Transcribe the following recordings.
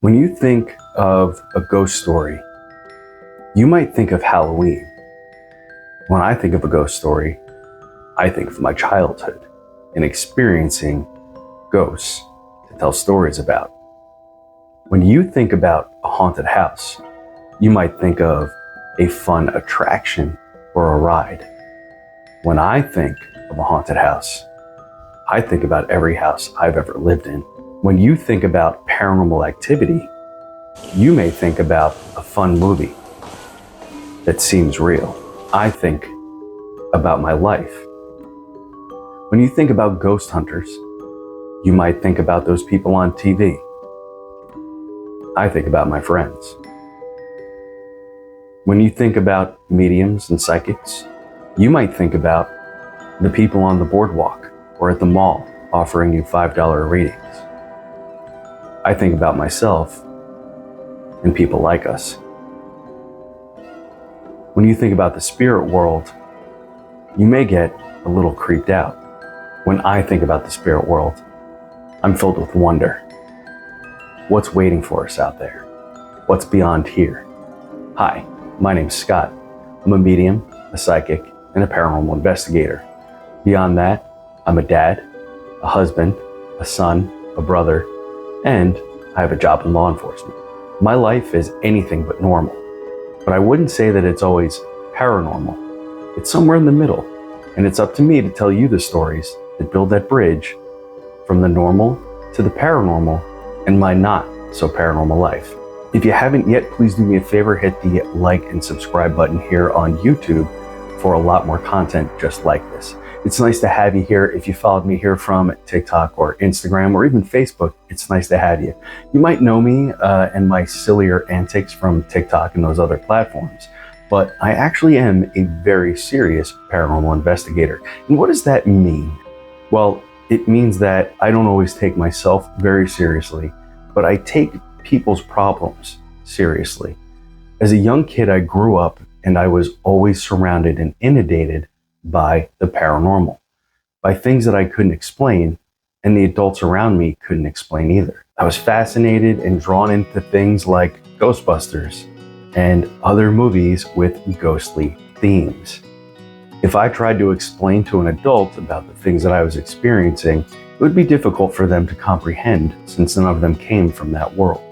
When you think of a ghost story, you might think of Halloween. When I think of a ghost story, I think of my childhood and experiencing ghosts to tell stories about. When you think about a haunted house, you might think of a fun attraction or a ride. When I think of a haunted house, I think about every house I've ever lived in. When you think about paranormal activity, you may think about a fun movie that seems real. I think about my life. When you think about ghost hunters, you might think about those people on TV. I think about my friends. When you think about mediums and psychics, you might think about the people on the boardwalk or at the mall offering you $5 readings. I think about myself and people like us. When you think about the spirit world, you may get a little creeped out. When I think about the spirit world, I'm filled with wonder. What's waiting for us out there? What's beyond here? Hi, my name's Scott. I'm a medium, a psychic, and a paranormal investigator. Beyond that, I'm a dad, a husband, a son, a brother, and I have a job in law enforcement. My life is anything but normal, but I wouldn't say that it's always paranormal. It's somewhere in the middle, and it's up to me to tell you the stories that build that bridge from the normal to the paranormal in my not so paranormal life. If you haven't yet, please do me a favor, hit the like and subscribe button here on YouTube for a lot more content just like this. It's nice to have you here. If you followed me here from TikTok or Instagram or even Facebook, it's nice to have you. You might know me and my sillier antics from TikTok and those other platforms, but I actually am a very serious paranormal investigator. And what does that mean? Well, it means that I don't always take myself very seriously, but I take people's problems seriously. As a young kid, I grew up and I was always surrounded and inundated by the paranormal, by things that I couldn't explain and the adults around me couldn't explain either. I was fascinated and drawn into things like Ghostbusters and other movies with ghostly themes. If I tried to explain to an adult about the things that I was experiencing, it would be difficult for them to comprehend since none of them came from that world.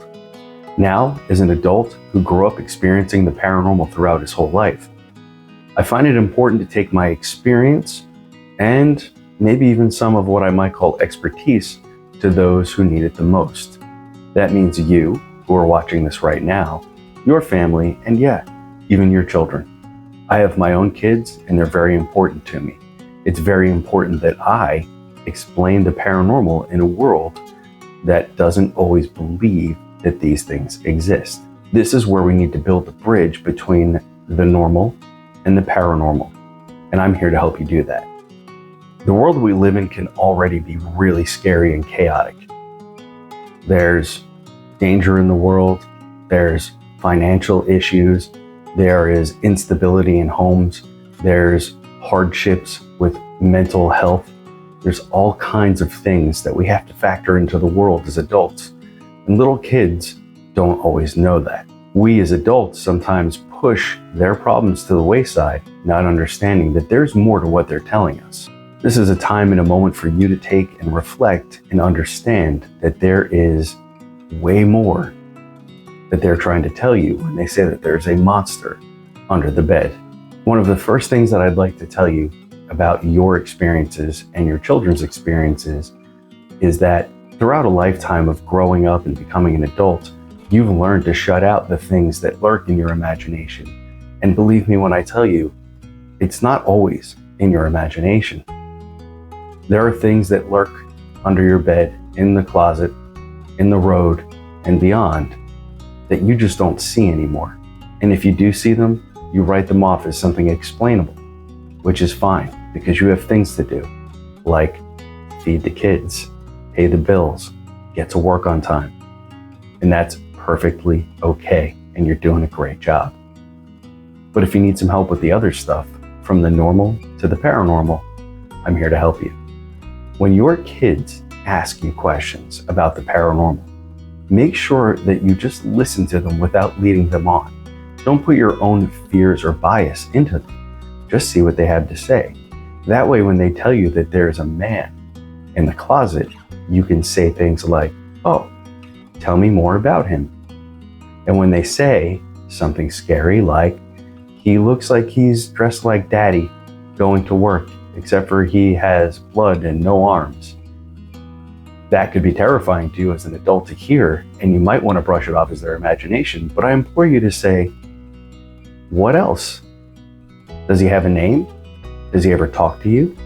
Now, as an adult who grew up experiencing the paranormal throughout his whole life, I find it important to take my experience and maybe even some of what I might call expertise to those who need it the most. That means you, who are watching this right now, your family, and yeah, even your children. I have my own kids and they're very important to me. It's very important that I explain the paranormal in a world that doesn't always believe that these things exist. This is where we need to build a bridge between the normal and the paranormal, and I'm here to help you do that. The world we live in can already be really scary and chaotic. There's danger in the world, there's financial issues, there is instability in homes, there's hardships with mental health, there's all kinds of things that we have to factor into the world as adults, and little kids don't always know that. We as adults sometimes push their problems to the wayside, not understanding that there's more to what they're telling us. This is a time and a moment for you to take and reflect and understand that there is way more that they're trying to tell you when they say that there's a monster under the bed. One of the first things that I'd like to tell you about your experiences and your children's experiences is that throughout a lifetime of growing up and becoming an adult, you've learned to shut out the things that lurk in your imagination. And believe me when I tell you, it's not always in your imagination. There are things that lurk under your bed, in the closet, in the road, and beyond that you just don't see anymore. And if you do see them, you write them off as something explainable, which is fine because you have things to do, like feed the kids, pay the bills, get to work on time. And that's perfectly okay, and you're doing a great job. But if you need some help with the other stuff, from the normal to the paranormal, I'm here to help you. When your kids ask you questions about the paranormal, Make sure that you just listen to them without leading them on. Don't put your own fears or bias into them. Just see what they have to say. That way, when they tell you that there's a man in the closet, you can say things like, "Oh, tell me more about him." And when they say something scary like, "He looks like he's dressed like daddy going to work, except for he has blood and no arms," that could be terrifying to you as an adult to hear, and you might want to brush it off as their imagination. But I implore you to say, what else? Does he have a name? Does he ever talk to you?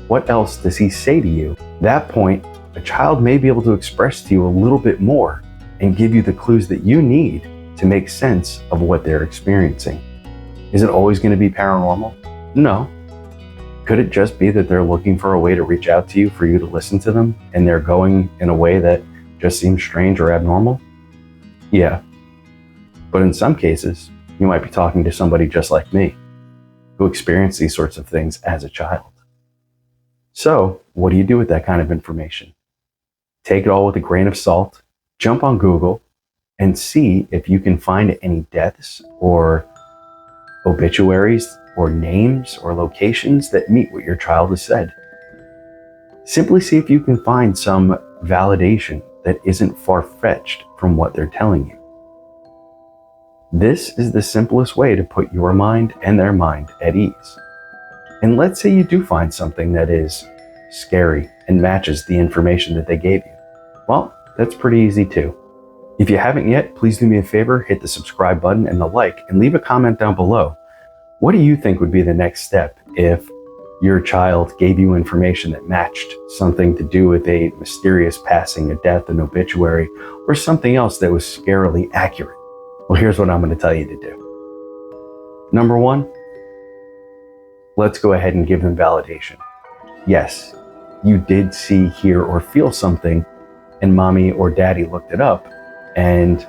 What else does he say to you? At that point, a child may be able to express to you a little bit more and give you the clues that you need to make sense of what they're experiencing. Is it always going to be paranormal? No. Could it just be that they're looking for a way to reach out to you for you to listen to them, and they're going in a way that just seems strange or abnormal? Yeah. But in some cases, you might be talking to somebody just like me, who experienced these sorts of things as a child. So, what do you do with that kind of information? Take it all with a grain of salt, jump on Google, and see if you can find any deaths or obituaries or names or locations that meet what your child has said. Simply see if you can find some validation that isn't far-fetched from what they're telling you. This is the simplest way to put your mind and their mind at ease. And let's say you do find something that is scary and matches the information that they gave you. Well, that's pretty easy too. If you haven't yet, please do me a favor, hit the subscribe button and the like, and leave a comment down below. What do you think would be the next step if your child gave you information that matched something to do with a mysterious passing, a death, an obituary, or something else that was scarily accurate? Well, here's what I'm going to tell you to do. Number one, let's go ahead and give them validation. Yes, you did see, hear, or feel something, and mommy or daddy looked it up, and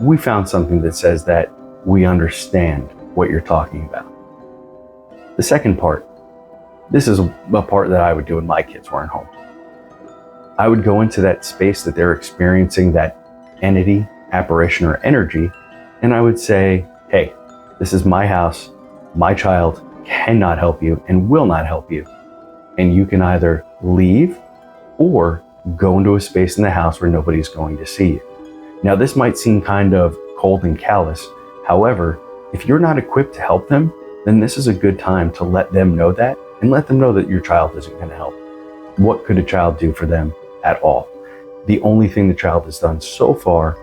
we found something that says that we understand what you're talking about. The second part, this is a part that I would do when my kids weren't home. I would go into that space that they're experiencing, that entity, apparition, or energy, and I would say, hey, this is my house. My child cannot help you and will not help you. And you can either leave or go into a space in the house where nobody's going to see you. Now, this might seem kind of cold and callous. However, if you're not equipped to help them, then this is a good time to let them know that, and let them know that your child isn't going to help. What could a child do for them at all? The only thing the child has done so far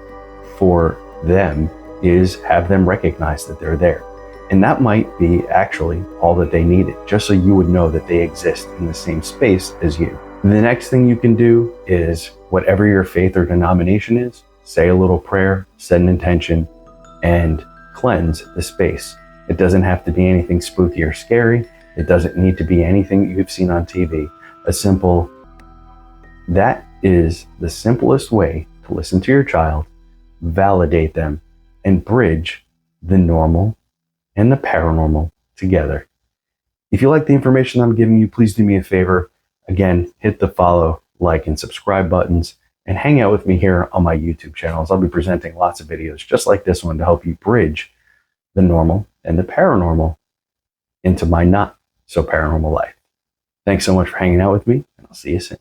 for them is have them recognize that they're there. And that might be actually all that they needed, just so you would know that they exist in the same space as you. The next thing you can do is, whatever your faith or denomination is, say a little prayer, set an intention, and cleanse the space. It doesn't have to be anything spooky or scary. It doesn't need to be anything that you've seen on TV. That is the simplest way to listen to your child, validate them, and bridge the normal and the paranormal together. If you like the information I'm giving you, please do me a favor. Again, hit the follow, like, and subscribe buttons, and hang out with me here on my YouTube channels. I'll be presenting lots of videos just like this one to help you bridge the normal and the paranormal into my not so paranormal life. Thanks so much for hanging out with me, and I'll see you soon.